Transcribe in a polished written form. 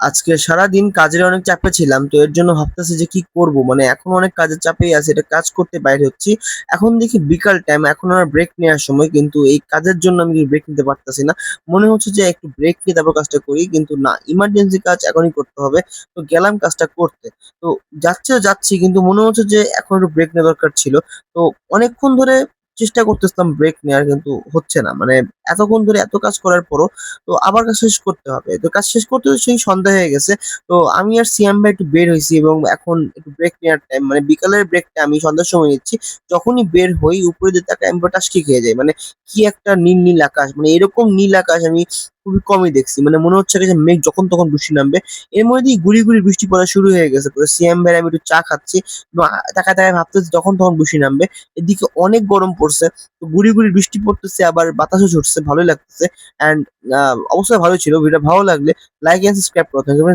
আজকে সারাদিন কাজের অনেক চাপে ছিলাম। তো এর জন্য ভাবতেছি যে কি করব? মানে এখন অনেক কাজের চাপেই আছি। এটা কাজ করতে বাইর হচ্ছি। এখন দেখি বিকাল টাইম, এখন আমার ব্রেক নেওয়ার সময়। কিন্তু এই কাজের জন্য আমি ব্রেক নিতে পারতেছি না। মনে হচ্ছে যে একটু ব্রেক নিয়ে তারপর কাজটা করি। কিন্তু না, ইমার্জেন্সি কাজ এখনই করতে হবে। তো গেলাম কাজটা করতে। তো যাচ্ছি কিন্তু মনে হচ্ছে যে এখন একটু ব্রেক নেওয়া দরকার ছিল। তো অনেকক্ষণ ধরে চেষ্টা করতেছিলাম ব্রেক নেওয়ার, কিন্তু হচ্ছে না। মানে এতক্ষণ ধরে এত কাজ করার পরও তো আবার কাজ শেষ করতে হবে। তো কাজ শেষ করতে সেই সন্ধ্যা হয়ে গেছে। তো আমি আর সিয়াম ভাই একটু বের হইছি এবং এখন একটু ব্রেক নেওয়ার টাইম, মানে বিকালের ব্রেকটা আমি সন্ধ্যার সময় নিচ্ছি। যখনই বের হই উপরে দিয়ে তাকাই আমি পুরো টাসকি খেয়ে যাই। মানে কি একটা নীল, নীল আকাশ। মানে এরকম নীল আকাশ আমি খুবই কমই দেখছি। মানে মনে হচ্ছে যে মেঘ যখন তখন বৃষ্টি নামবে। এর মধ্যে দিয়ে গুড়ি, গুড়ি বৃষ্টি পড়া শুরু হয়ে গেছে। পুরো সিয়াম ভাই আর আমি একটু চা খাচ্ছি এবং তাকায়, তাকায় ভাবতেছি যখন তখন বৃষ্টি নামবে। এদিকে অনেক গরম পড়ছে। তো গুড়ি, গুড়ি বৃষ্টি পড়তেছে, আবার বাতাসও ছুটছে, ভালোই লাগতেছে। অ্যান্ড অবশ্যই ভালো ছিল। ভিডিওটা ভালো লাগলে লাইক এন্ড সাবস্ক্রাইব করতে হবে।